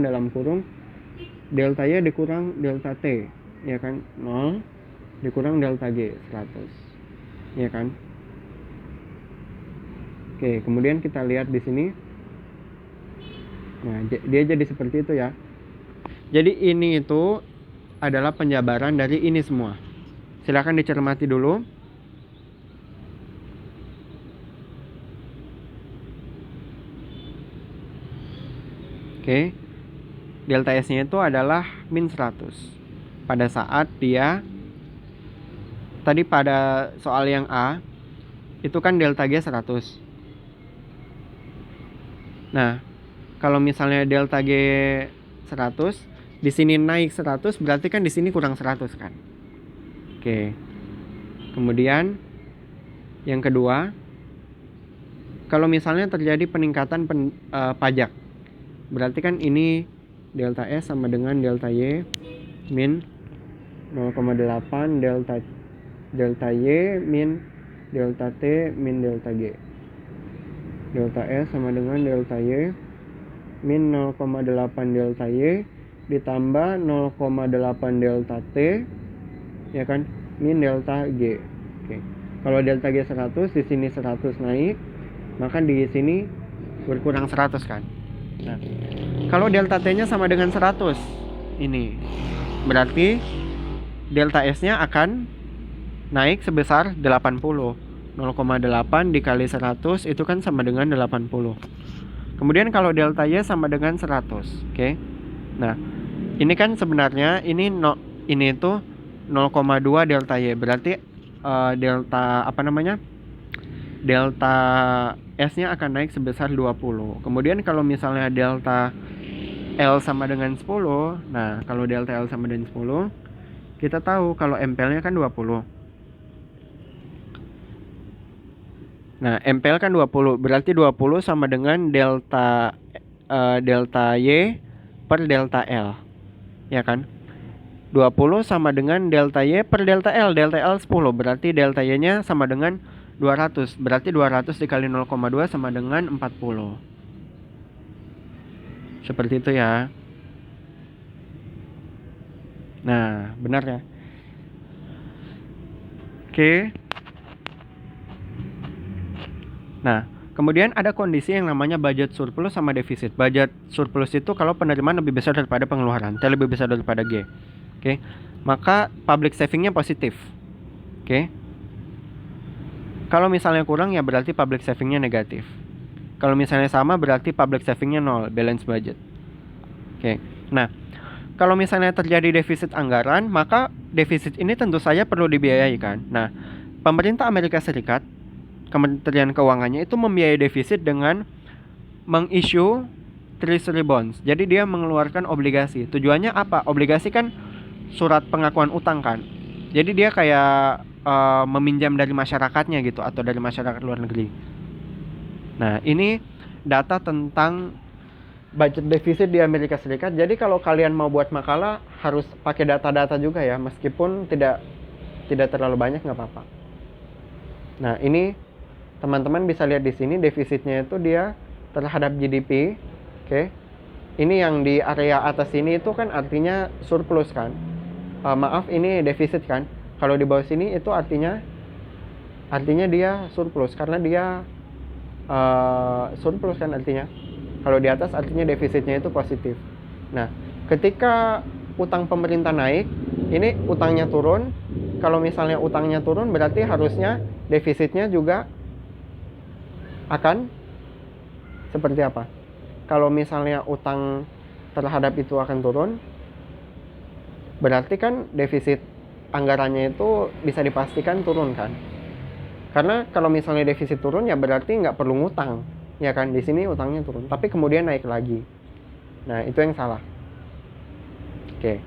dalam kurung delta Y dikurang delta T, ya kan? 0 dikurang delta G 100. Ya kan? Oke, kemudian kita lihat di sini. Nah, dia jadi seperti itu ya. Jadi ini itu adalah penjabaran dari ini semua. Silakan dicermati dulu. Oke. Delta S-nya itu adalah min 100. Pada saat dia tadi pada soal yang A itu kan delta G 100. Nah, kalau misalnya delta G 100, di sini naik 100, berarti kan di sini kurang 100 kan. Oke. Kemudian yang kedua, kalau misalnya terjadi peningkatan pajak, berarti kan ini delta S sama dengan delta Y min 0,8 delta Y min delta T min delta G. Delta S sama dengan delta Y min 0,8 delta Y ditambah 0,8 delta T, ya kan, min delta G. Oke. Kalau delta G 100, di sini 100 naik, maka di sini berkurang 100 kan. Nah, kalau delta T-nya sama dengan 100 ini, berarti delta S-nya akan naik sebesar 80. 0,8 dikali 100 itu kan sama dengan 80. Kemudian kalau delta Y sama dengan 100. Oke. Nah, ini kan sebenarnya ini itu 0,2 delta Y. Berarti delta delta S-nya akan naik sebesar 20. Kemudian kalau misalnya delta L sama dengan 10, nah kalau delta L sama dengan 10, kita tahu kalau MPL-nya kan 20. Nah, MPL kan 20, berarti 20 sama dengan delta Y per delta L. Ya kan? 20 sama dengan delta Y per delta L. Delta L 10, berarti delta Y-nya sama dengan 200. Berarti 200 dikali 0,2 sama dengan 40. Seperti itu ya. Nah, benar ya. Oke. Nah, kemudian ada kondisi yang namanya budget surplus sama defisit. Budget surplus itu kalau penerimaan lebih besar daripada pengeluaran, T lebih besar daripada G. Oke. Maka public savingnya positif. Oke. Kalau misalnya kurang ya berarti public savingnya negatif. Kalau misalnya sama berarti public savingnya 0, balance budget. Oke. Nah, kalau misalnya terjadi defisit anggaran, maka defisit ini tentu saja perlu dibiayai kan. Nah, pemerintah Amerika Serikat, Kementerian Keuangannya itu membiayai defisit dengan mengissue treasury bonds. Jadi dia mengeluarkan obligasi. Tujuannya apa? Obligasi kan surat pengakuan utang kan. Jadi dia kayak meminjam dari masyarakatnya gitu, atau dari masyarakat luar negeri. Nah, ini data tentang budget defisit di Amerika Serikat. Jadi kalau kalian mau buat makalah harus pakai data-data juga ya, meskipun tidak terlalu banyak nggak apa-apa. Nah, ini teman-teman bisa lihat di sini defisitnya itu dia terhadap GDP. Oke. Ini yang di area atas ini itu kan artinya surplus kan. Maaf, ini defisit kan. Kalau di bawah sini itu artinya dia surplus karena dia surplus kan artinya. Kalau di atas artinya defisitnya itu positif. Nah, ketika utang pemerintah naik, ini utangnya turun. Kalau misalnya utangnya turun berarti harusnya defisitnya juga akan seperti apa? Kalau misalnya utang terhadap itu akan turun, berarti kan defisit anggarannya itu bisa dipastikan turun kan? Karena kalau misalnya defisit turun ya berarti nggak perlu ngutang, ya kan? Di sini utangnya turun, tapi kemudian naik lagi. Nah, itu yang salah. Oke.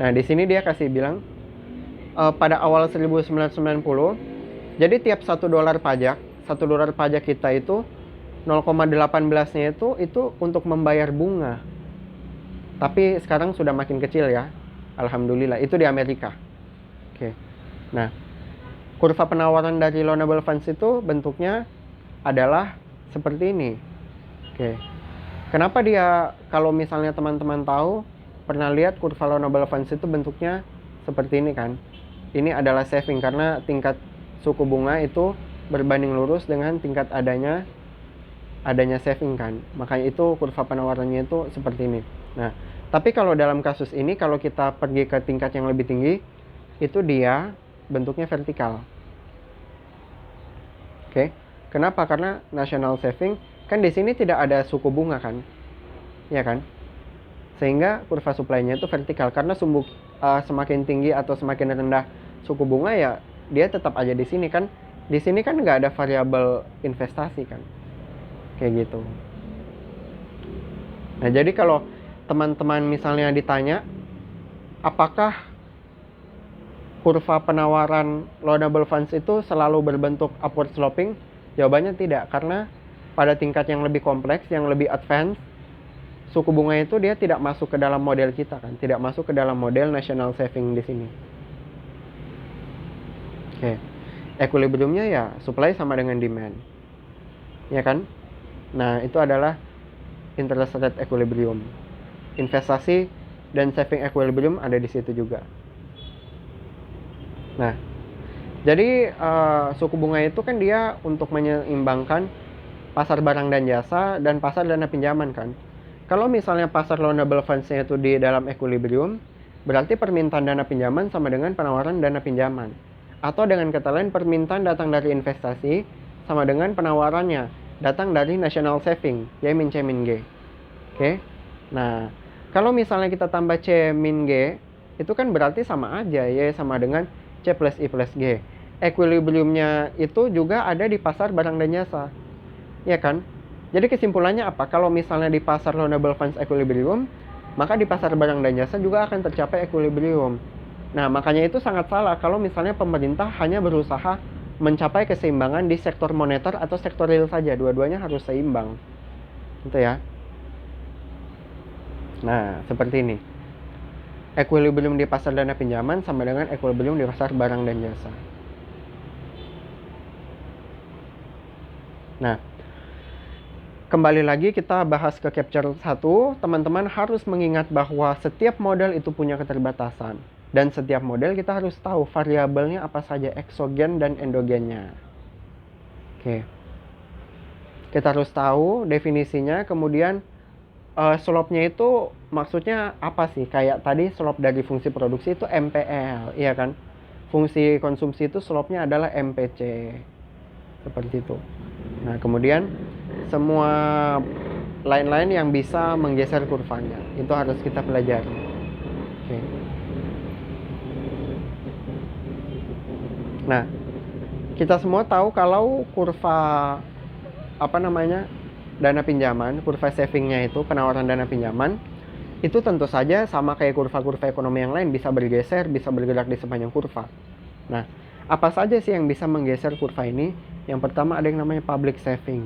Nah, di sini dia kasih bilang pada awal 1990, jadi tiap $1 pajak kita itu 0,18-nya itu untuk membayar bunga. Tapi sekarang sudah makin kecil ya. Alhamdulillah, itu di Amerika. Oke. Nah, kurva penawaran dari loanable funds itu bentuknya adalah seperti ini. Oke. Kenapa dia, kalau misalnya teman-teman tahu, pernah lihat kurva loanable funds itu bentuknya seperti ini kan? Ini adalah saving karena tingkat suku bunga itu berbanding lurus dengan tingkat adanya saving kan. Makanya itu kurva penawarannya itu seperti ini. Nah, tapi kalau dalam kasus ini kalau kita pergi ke tingkat yang lebih tinggi, itu dia bentuknya vertikal. Oke. Kenapa? Karena national saving kan di sini tidak ada suku bunga kan. Ya kan? Sehingga kurva supply-nya itu vertikal karena semakin tinggi atau semakin rendah suku bunga ya dia tetap aja di sini kan. Di sini kan nggak ada variabel investasi kan. Kayak gitu. Nah, jadi kalau teman-teman misalnya ditanya apakah kurva penawaran loanable funds itu selalu berbentuk upward sloping? Jawabannya tidak, karena pada tingkat yang lebih kompleks, yang lebih advance, suku bunga itu dia tidak masuk ke dalam model kita kan, tidak masuk ke dalam model national saving di sini. Oke. Equilibriumnya ya supply sama dengan demand. Ya kan? Nah, itu adalah interest rate equilibrium. Investasi dan saving equilibrium ada di situ juga. Nah, jadi suku bunga itu kan dia untuk menyeimbangkan pasar barang dan jasa dan pasar dana pinjaman kan. Kalau misalnya pasar loanable funds-nya itu di dalam equilibrium, berarti permintaan dana pinjaman sama dengan penawaran dana pinjaman. Atau dengan kata lain, permintaan datang dari investasi sama dengan penawarannya datang dari national saving, Y min C min G. Oke. Nah, kalau misalnya kita tambah C min G, itu kan berarti sama aja, Y sama dengan C plus I plus G. Equilibriumnya itu juga ada di pasar barang dan jasa. Ya kan? Jadi kesimpulannya apa? Kalau misalnya di pasar loanable funds equilibrium, maka di pasar barang dan jasa juga akan tercapai equilibrium. Nah, makanya itu sangat salah kalau misalnya pemerintah hanya berusaha mencapai keseimbangan di sektor moneter atau sektor real saja. Dua-duanya harus seimbang. Gitu ya. Nah, seperti ini. Equilibrium di pasar dana pinjaman sama dengan equilibrium di pasar barang dan jasa. Nah, kembali lagi kita bahas ke capture 1, teman-teman harus mengingat bahwa setiap model itu punya keterbatasan. Dan setiap model kita harus tahu variabelnya apa saja, eksogen dan endogennya. Oke. Kita harus tahu definisinya, kemudian slope-nya itu maksudnya apa sih? Kayak tadi slope dari fungsi produksi itu MPL, iya kan? Fungsi konsumsi itu slope-nya adalah MPC. Seperti itu. Nah, kemudian semua lain-lain yang bisa menggeser kurvanya itu harus kita pelajari. Oke. Nah, kita semua tahu kalau kurva dana pinjaman, kurva savingnya itu penawaran dana pinjaman itu tentu saja sama kayak kurva-kurva ekonomi yang lain, bisa bergeser, bisa bergerak di sepanjang kurva. Nah, apa saja sih yang bisa menggeser kurva ini? Yang pertama ada yang namanya public saving.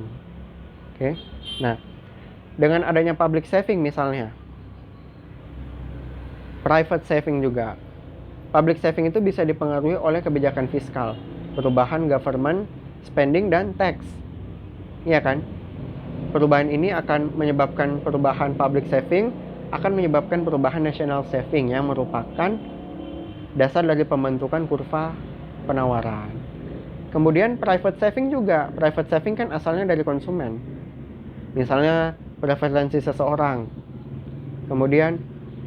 Oke. Nah, dengan adanya public saving misalnya, private saving juga. Public saving itu bisa dipengaruhi oleh kebijakan fiskal, perubahan government spending dan tax. Iya kan? Perubahan ini akan menyebabkan perubahan public saving, akan menyebabkan perubahan national saving yang merupakan dasar dari pembentukan kurva penawaran. Kemudian private saving juga. Private saving kan asalnya dari konsumen. Misalnya preferensi seseorang. Kemudian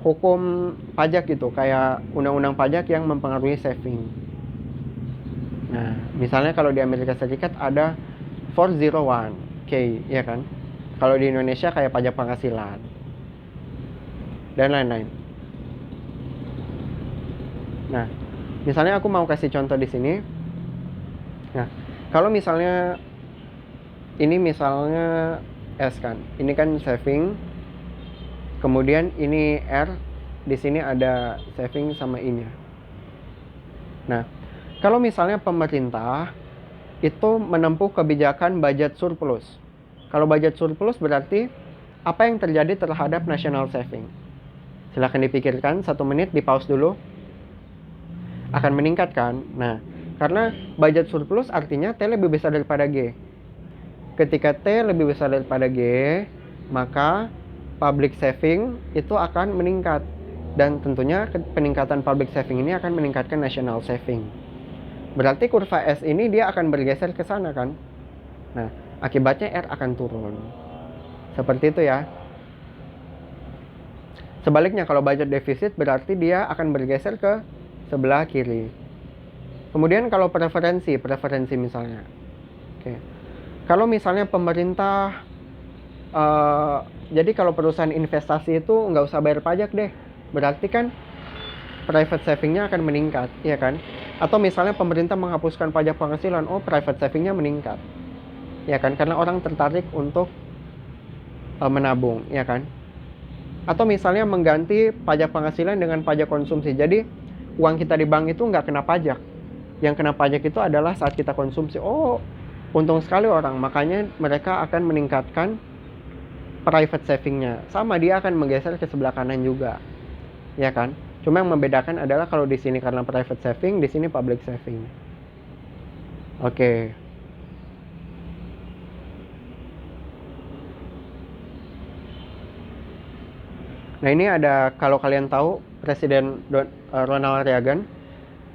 hukum pajak gitu, kayak undang-undang pajak yang mempengaruhi saving. Nah, misalnya kalau di Amerika Serikat ada 401k, ya kan? Kalau di Indonesia kayak pajak penghasilan dan lain-lain. Nah, misalnya aku mau kasih contoh di sini. Nah, kalau misalnya ini misalnya S kan, ini kan saving, kemudian ini R, di sini ada saving sama I-nya. Nah, kalau misalnya pemerintah itu menempuh kebijakan budget surplus. Kalau budget surplus berarti apa yang terjadi terhadap national saving? Silahkan dipikirkan 1 menit, di pause dulu. Akan meningkat kan? Nah, karena budget surplus artinya T lebih besar daripada G. Ketika T lebih besar daripada G, maka public saving itu akan meningkat. Dan tentunya peningkatan public saving ini akan meningkatkan national saving. Berarti kurva S ini dia akan bergeser ke sana kan? Nah, akibatnya R akan turun. Seperti itu ya. Sebaliknya kalau budget defisit berarti dia akan bergeser ke sebelah kiri. Kemudian kalau preferensi misalnya. Oke. Kalau misalnya pemerintah jadi kalau perusahaan investasi itu nggak usah bayar pajak deh. Berarti kan private savingnya akan meningkat, ya kan? Atau misalnya pemerintah menghapuskan pajak penghasilan, private savingnya meningkat, ya kan? Karena orang tertarik untuk menabung, ya kan? Atau misalnya mengganti pajak penghasilan dengan pajak konsumsi. Jadi uang kita di bank itu nggak kena pajak. Yang kena pajak itu adalah saat kita konsumsi. Untung sekali orang, makanya mereka akan meningkatkan private savingnya. Sama, dia akan menggeser ke sebelah kanan juga, ya kan? Cuma yang membedakan adalah kalau di sini karena private saving, di sini public saving. Oke. Nah, ini ada, kalau kalian tahu Presiden Ronald Reagan,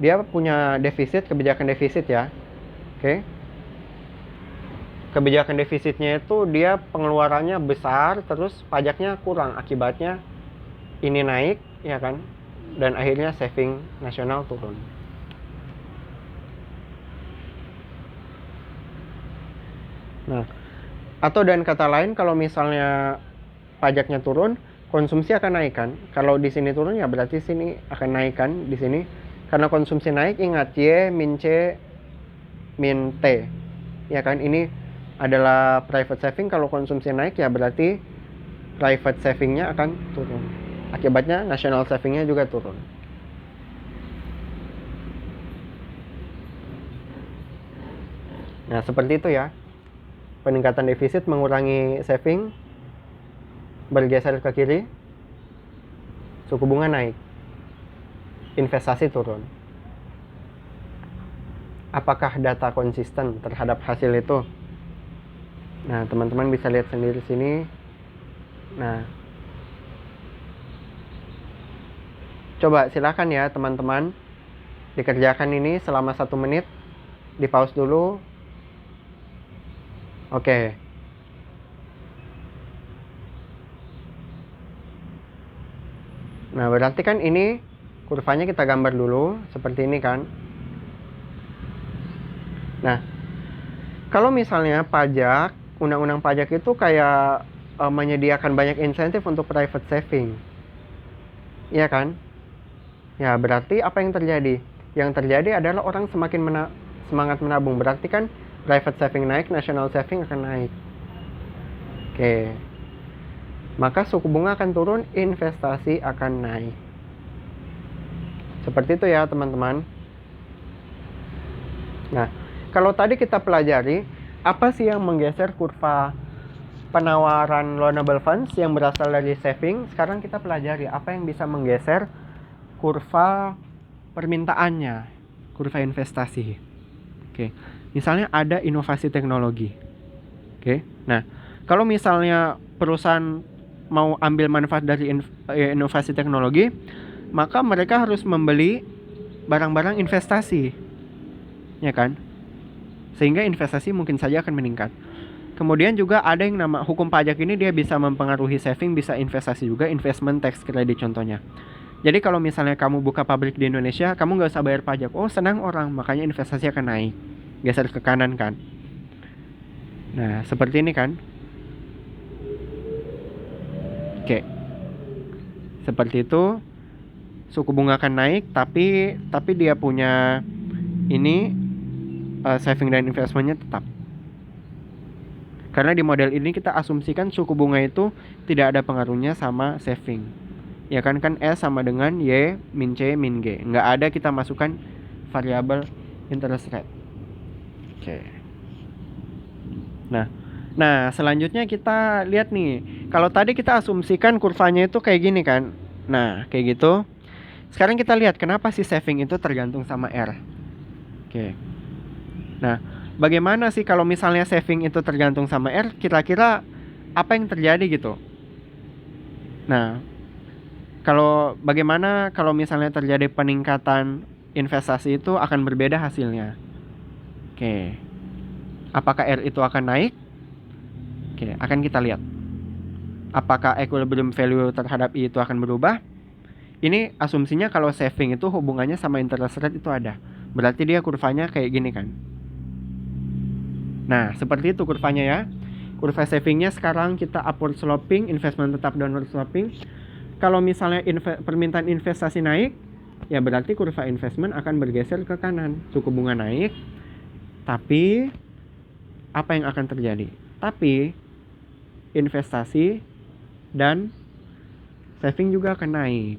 dia punya defisit, kebijakan defisit ya. Oke. Kebijakan defisitnya itu dia pengeluarannya besar, terus pajaknya kurang. Akibatnya ini naik, ya kan? Dan akhirnya saving nasional turun. Nah, atau dan kata lain, kalau misalnya pajaknya turun, konsumsi akan naik kan? Kalau di sini turun ya berarti sini akan naik kan di sini. Karena konsumsi naik, ingat Y min C min T. Ya kan? Ini adalah private saving. Kalau konsumsi naik ya berarti private savingnya akan turun. Akibatnya national savingnya juga turun. Nah, seperti itu ya. Peningkatan defisit mengurangi saving, bergeser ke kiri, suku bunga naik, investasi turun. Apakah data konsisten terhadap hasil itu? Nah, teman-teman bisa lihat sendiri sini. Nah, coba silakan ya teman-teman, dikerjakan ini selama 1 menit, di pause dulu. Oke. Nah, berarti kan ini kurvanya kita gambar dulu seperti ini kan. Nah, kalau misalnya pajak, undang-undang pajak itu kayak menyediakan banyak insentif untuk private saving, iya kan? Ya, berarti apa yang terjadi? Yang terjadi adalah orang semakin semangat menabung. Berarti kan private saving naik, national saving akan naik. Oke. Maka suku bunga akan turun, investasi akan naik. Seperti itu ya teman-teman. Nah, kalau tadi kita pelajari apa sih yang menggeser kurva penawaran loanable funds yang berasal dari saving, sekarang kita pelajari apa yang bisa menggeser kurva permintaannya, kurva investasi. Oke. Misalnya ada inovasi teknologi. Oke. Nah, kalau misalnya perusahaan mau ambil manfaat dari inovasi teknologi, maka mereka harus membeli barang-barang investasi, ya kan? Sehingga investasi mungkin saja akan meningkat. Kemudian juga ada yang nama hukum pajak ini, dia bisa mempengaruhi saving, bisa investasi juga, investment tax credit contohnya. Jadi kalau misalnya kamu buka pabrik di Indonesia, kamu nggak usah bayar pajak. Oh, senang orang, makanya investasi akan naik. Geser ke kanan kan. Nah, seperti ini kan. Oke. Seperti itu. Suku bunga akan naik, tapi dia punya ini saving dan investmentnya tetap. Karena di model ini kita asumsikan suku bunga itu tidak ada pengaruhnya sama saving. Ya kan S sama dengan Y min C min G. Nggak ada kita masukkan variabel interest rate. Oke. Nah, selanjutnya kita lihat nih. Kalau tadi kita asumsikan kurvanya itu kayak gini kan. Nah, kayak gitu. Sekarang kita lihat kenapa sih saving itu tergantung sama R. Oke. Nah, bagaimana sih kalau misalnya saving itu tergantung sama R, kira-kira apa yang terjadi gitu? Nah, bagaimana kalau misalnya terjadi peningkatan investasi itu akan berbeda hasilnya. Oke. Apakah R itu akan naik? Oke, akan kita lihat. Apakah equilibrium value terhadap I itu akan berubah? Ini asumsinya kalau saving itu hubungannya sama interest rate itu ada. Berarti dia kurvanya kayak gini kan. Nah, seperti itu kurvanya ya. Kurva savingnya sekarang kita upward sloping, investment tetap downward sloping. Kalau misalnya permintaan investasi naik, ya berarti kurva investment akan bergeser ke kanan. Suku bunga naik, tapi apa yang akan terjadi? Tapi investasi dan saving juga akan naik.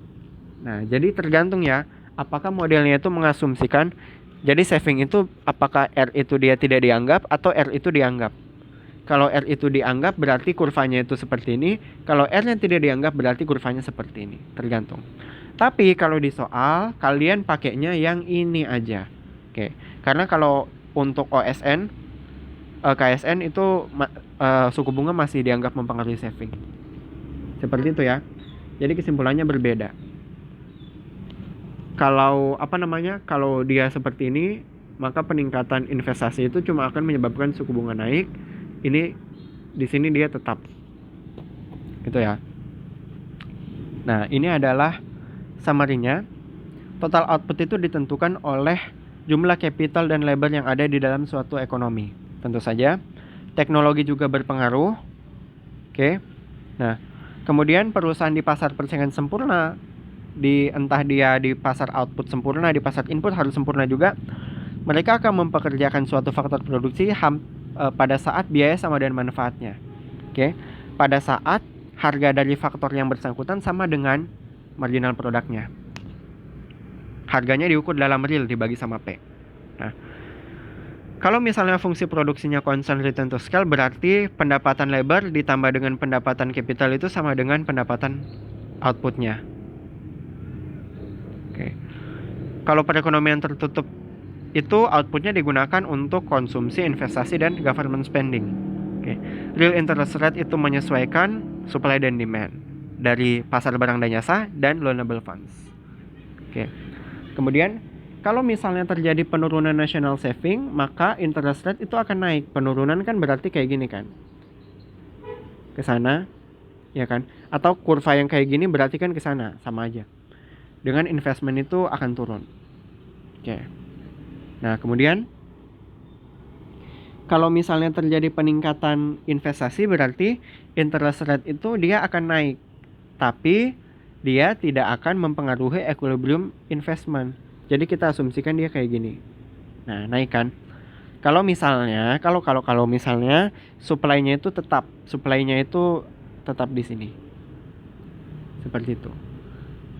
Nah, jadi tergantung ya, apakah modelnya itu mengasumsikan, jadi saving itu apakah R itu dia tidak dianggap atau R itu dianggap. Kalau R itu dianggap berarti kurvanya itu seperti ini, kalau R yang tidak dianggap berarti kurvanya seperti ini, tergantung. Tapi kalau di soal, kalian pakainya yang ini aja. Oke, karena kalau untuk OSN, KSN itu suku bunga masih dianggap mempengaruhi saving. Seperti itu ya. Jadi kesimpulannya berbeda. Kalau kalau dia seperti ini, maka peningkatan investasi itu cuma akan menyebabkan suku bunga naik. Ini di sini dia tetap. Gitu ya. Nah, ini adalah summary-nya. Total output itu ditentukan oleh jumlah capital dan labor yang ada di dalam suatu ekonomi. Tentu saja, teknologi juga berpengaruh. Oke. Nah, kemudian perusahaan di pasar persaingan sempurna, entah dia di pasar output sempurna, di pasar input harus sempurna juga, mereka akan mempekerjakan suatu faktor produksi pada saat biaya sama dengan manfaatnya. Oke. Pada saat harga dari faktor yang bersangkutan sama dengan marginal produknya. Harganya diukur dalam real dibagi sama P. Nah, kalau misalnya fungsi produksinya constant return to scale, berarti pendapatan labor ditambah dengan pendapatan capital itu sama dengan pendapatan outputnya. Oke. Kalau perekonomian tertutup itu outputnya digunakan untuk konsumsi, investasi, dan government spending. Oke. Real interest rate itu menyesuaikan supply dan demand dari pasar barang dan jasa dan loanable funds. Oke. Kemudian kalau misalnya terjadi penurunan national saving, maka interest rate itu akan naik. Penurunan kan berarti kayak gini kan, ke sana, ya kan? Atau kurva yang kayak gini berarti kan ke sana, sama aja. Dengan investment itu akan turun. Oke. Nah, kemudian kalau misalnya terjadi peningkatan investasi, berarti interest rate itu dia akan naik. Tapi dia tidak akan mempengaruhi equilibrium investment. Jadi kita asumsikan dia kayak gini. Nah, naik kan? Kalau misalnya supply-nya itu tetap di sini. Seperti itu.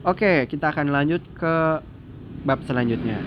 Oke, kita akan lanjut ke bab selanjutnya.